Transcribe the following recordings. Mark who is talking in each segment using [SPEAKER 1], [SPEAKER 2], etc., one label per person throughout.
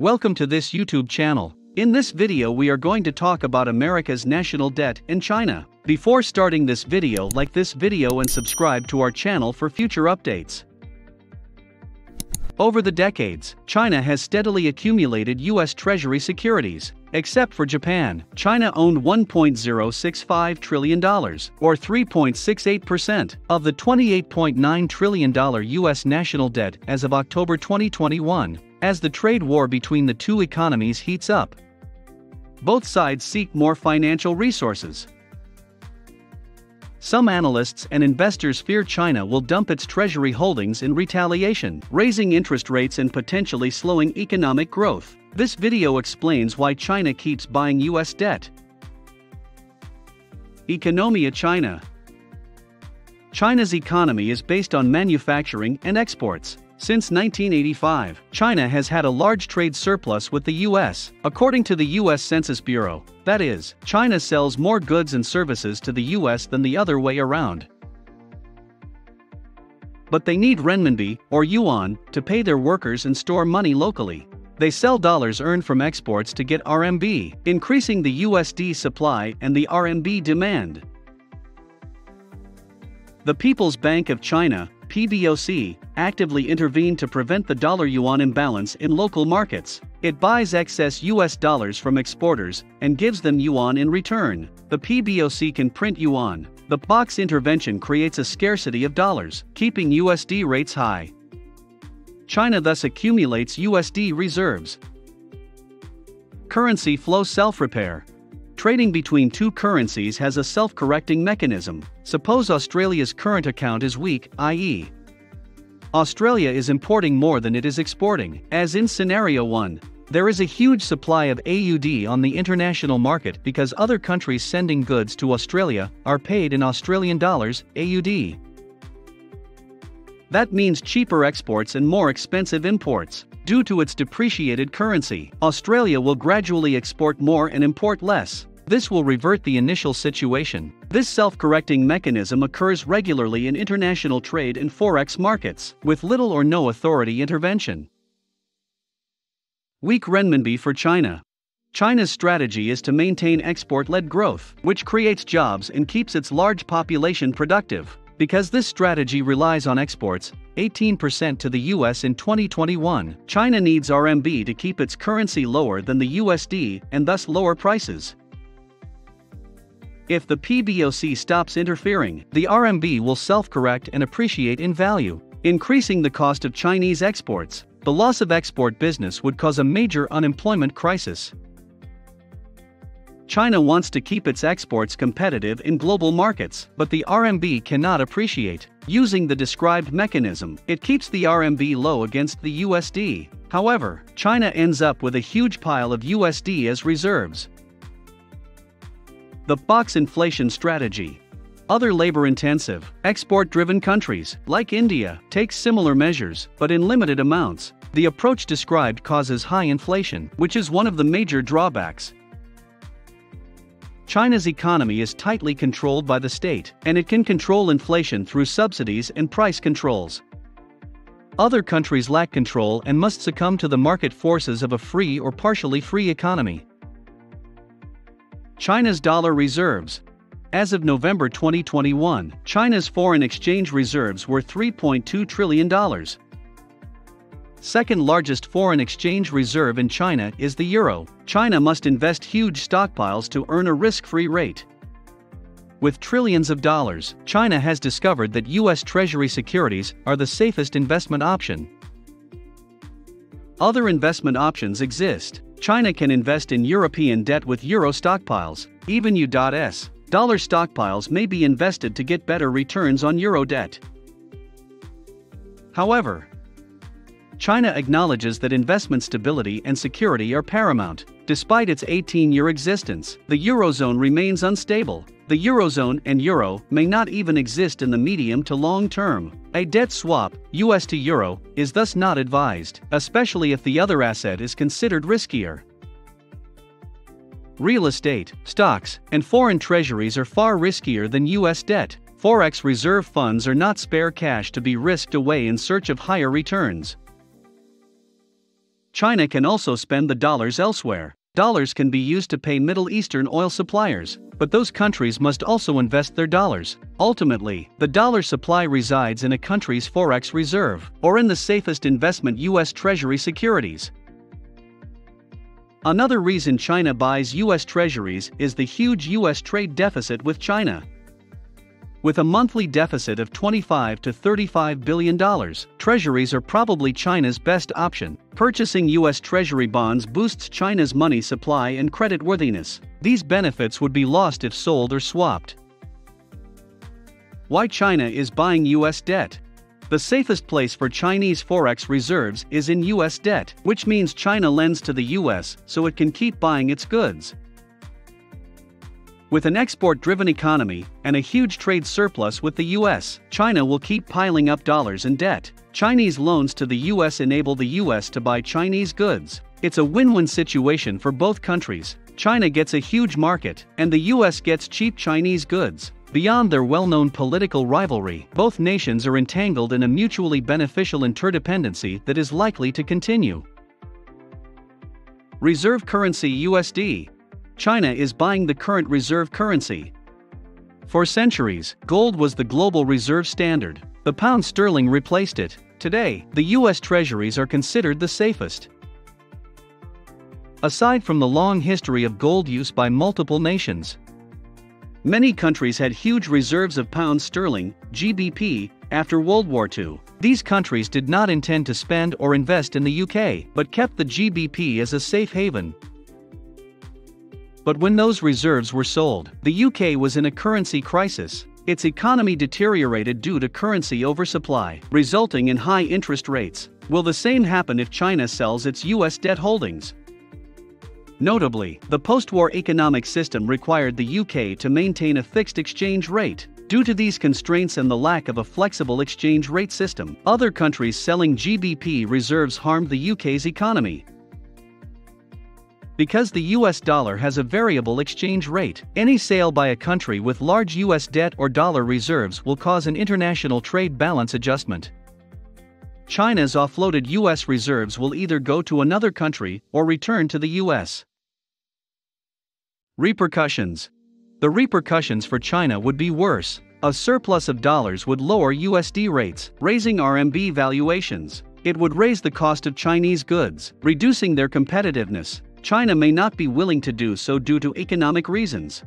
[SPEAKER 1] Welcome to this YouTube channel. In this video we are going to talk about America's national debt and China. Before starting this video, like this video and subscribe to our channel for future updates. Over the decades, China has steadily accumulated US Treasury securities. Except for Japan, China owned $1.065 trillion, or 3.68%, of the $28.9 trillion US national debt as of October 2021, as the trade war between the two economies heats up. Both sides seek more financial resources. Some analysts and investors fear China will dump its treasury holdings in retaliation, raising interest rates and potentially slowing economic growth. This video explains why China keeps buying US debt. Economia China. China's economy is based on manufacturing and exports. Since 1985, China has had a large trade surplus with the US, according to the US Census Bureau. That is, China sells more goods and services to the US than the other way around. But they need renminbi, or yuan, to pay their workers and store money locally. They sell dollars earned from exports to get RMB, increasing the USD supply and the RMB demand. The People's Bank of China, PBOC, actively intervened to prevent the dollar-yuan imbalance in local markets. It buys excess US dollars from exporters and gives them yuan in return. The PBOC can print yuan. The PBOC's intervention creates a scarcity of dollars, keeping USD rates high. China thus accumulates USD reserves. Currency flow self-repair. Trading between two currencies has a self-correcting mechanism. Suppose Australia's current account is weak, i.e., Australia is importing more than it is exporting. As in scenario 1, there is a huge supply of AUD on the international market because other countries sending goods to Australia are paid in Australian dollars, AUD. That means cheaper exports and more expensive imports. Due to its depreciated currency, Australia will gradually export more and import less. This will revert the initial situation. This self-correcting mechanism occurs regularly in international trade and forex markets, with little or no authority intervention. Weak renminbi for China. China's strategy is to maintain export-led growth, which creates jobs and keeps its large population productive. Because this strategy relies on exports, 18% to the US in 2021, China needs RMB to keep its currency lower than the USD and thus lower prices. If the PBOC stops interfering, the RMB will self-correct and appreciate in value, increasing the cost of Chinese exports. The loss of export business would cause a major unemployment crisis. China wants to keep its exports competitive in global markets, but the RMB cannot appreciate. Using the described mechanism, it keeps the RMB low against the USD. However, China ends up with a huge pile of USD as reserves. The PBOC's inflation strategy. Other labor-intensive, export-driven countries, like India, take similar measures, but in limited amounts. The approach described causes high inflation, which is one of the major drawbacks. China's economy is tightly controlled by the state, and it can control inflation through subsidies and price controls. Other countries lack control and must succumb to the market forces of a free or partially free economy. China's dollar reserves. As of November 2021, China's foreign exchange reserves were $3.2 trillion. Second largest foreign exchange reserve in China is the euro. China must invest huge stockpiles to earn a risk-free rate. With trillions of dollars, China has discovered that US Treasury securities are the safest investment option. Other investment options exist. China can invest in European debt with euro stockpiles. Even US dollar stockpiles may be invested to get better returns on euro debt. However, China acknowledges that investment stability and security are paramount. Despite its 18-year existence, the Eurozone remains unstable. The Eurozone and euro may not even exist in the medium to long term. A debt swap, US to euro, is thus not advised, especially if the other asset is considered riskier. Real estate, stocks, and foreign treasuries are far riskier than US debt. Forex reserve funds are not spare cash to be risked away in search of higher returns. China can also spend the dollars elsewhere. Dollars can be used to pay Middle Eastern oil suppliers, but those countries must also invest their dollars. Ultimately, the dollar supply resides in a country's forex reserve, or in the safest investment US Treasury securities. Another reason China buys US Treasuries is the huge US trade deficit with China. With a monthly deficit of $25 to $35 billion, treasuries are probably China's best option. Purchasing US Treasury bonds boosts China's money supply and creditworthiness. These benefits would be lost if sold or swapped. Why China is buying US debt? The safest place for Chinese forex reserves is in US debt, which means China lends to the US so it can keep buying its goods. With an export-driven economy and a huge trade surplus with the US, China will keep piling up dollars in debt. Chinese loans to the US enable the US to buy Chinese goods. It's a win-win situation for both countries. China gets a huge market, and the US gets cheap Chinese goods. Beyond their well-known political rivalry, both nations are entangled in a mutually beneficial interdependency that is likely to continue. Reserve currency USD. China is buying the current reserve currency. For centuries, gold was the global reserve standard. The pound sterling replaced it. Today, the US Treasuries are considered the safest. Aside from the long history of gold use by multiple nations, many countries had huge reserves of pound sterling, GBP, after World War II. These countries did not intend to spend or invest in the UK, but kept the GBP as a safe haven. But when those reserves were sold, the UK was in a currency crisis. Its economy deteriorated due to currency oversupply, resulting in high interest rates. Will the same happen if China sells its US debt holdings? Notably, the post-war economic system required the UK to maintain a fixed exchange rate. Due to these constraints and the lack of a flexible exchange rate system, other countries selling GBP reserves harmed the UK's economy. Because the US dollar has a variable exchange rate, any sale by a country with large US debt or dollar reserves will cause an international trade balance adjustment. China's offloaded US reserves will either go to another country or return to the US. Repercussions. The repercussions for China would be worse. A surplus of dollars would lower USD rates, raising RMB valuations. It would raise the cost of Chinese goods, reducing their competitiveness. China may not be willing to do so due to economic reasons.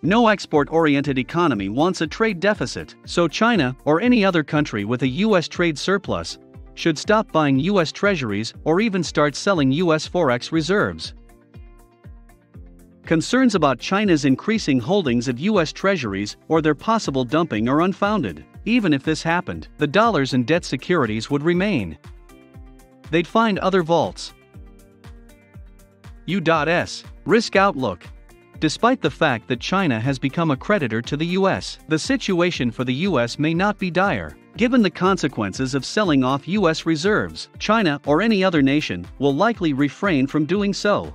[SPEAKER 1] No export-oriented economy wants a trade deficit, so China, or any other country with a US trade surplus, should stop buying US treasuries or even start selling US forex reserves. Concerns about China's increasing holdings of US treasuries or their possible dumping are unfounded. Even if this happened, the dollars and debt securities would remain. They'd find other vaults. U.S. Risk outlook. Despite the fact that China has become a creditor to the US, the situation for the US may not be dire. Given the consequences of selling off US reserves, China or any other nation will likely refrain from doing so.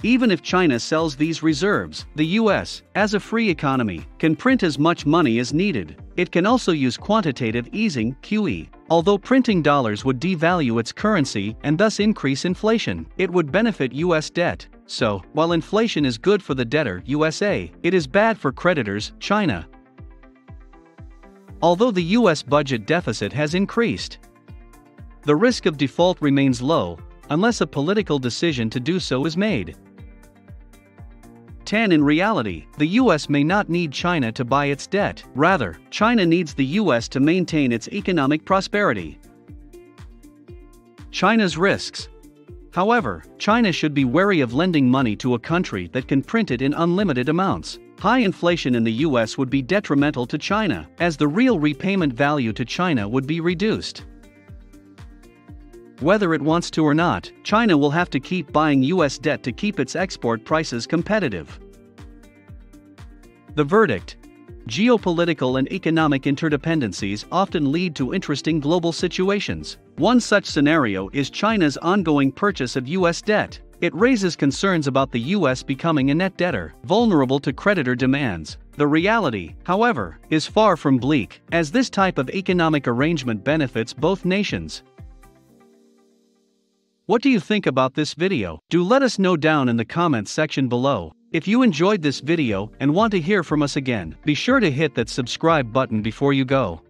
[SPEAKER 1] Even if China sells these reserves, the US, as a free economy, can print as much money as needed. It can also use quantitative easing (QE). Although printing dollars would devalue its currency and thus increase inflation, it would benefit US debt. So, while inflation is good for the debtor, USA, it is bad for creditors, China. Although the US budget deficit has increased, the risk of default remains low, unless a political decision to do so is made. 10. In reality, the US may not need China to buy its debt. Rather, China needs the US to maintain its economic prosperity. China's risks. However, China should be wary of lending money to a country that can print it in unlimited amounts. High inflation in the US would be detrimental to China, as the real repayment value to China would be reduced. Whether it wants to or not, China will have to keep buying US debt to keep its export prices competitive. The verdict. Geopolitical and economic interdependencies often lead to interesting global situations. One such scenario is China's ongoing purchase of US debt. It raises concerns about the US becoming a net debtor, vulnerable to creditor demands. The reality, however, is far from bleak, as this type of economic arrangement benefits both nations. What do you think about this video? Do let us know down in the comments section below. If you enjoyed this video and want to hear from us again, be sure to hit that subscribe button before you go.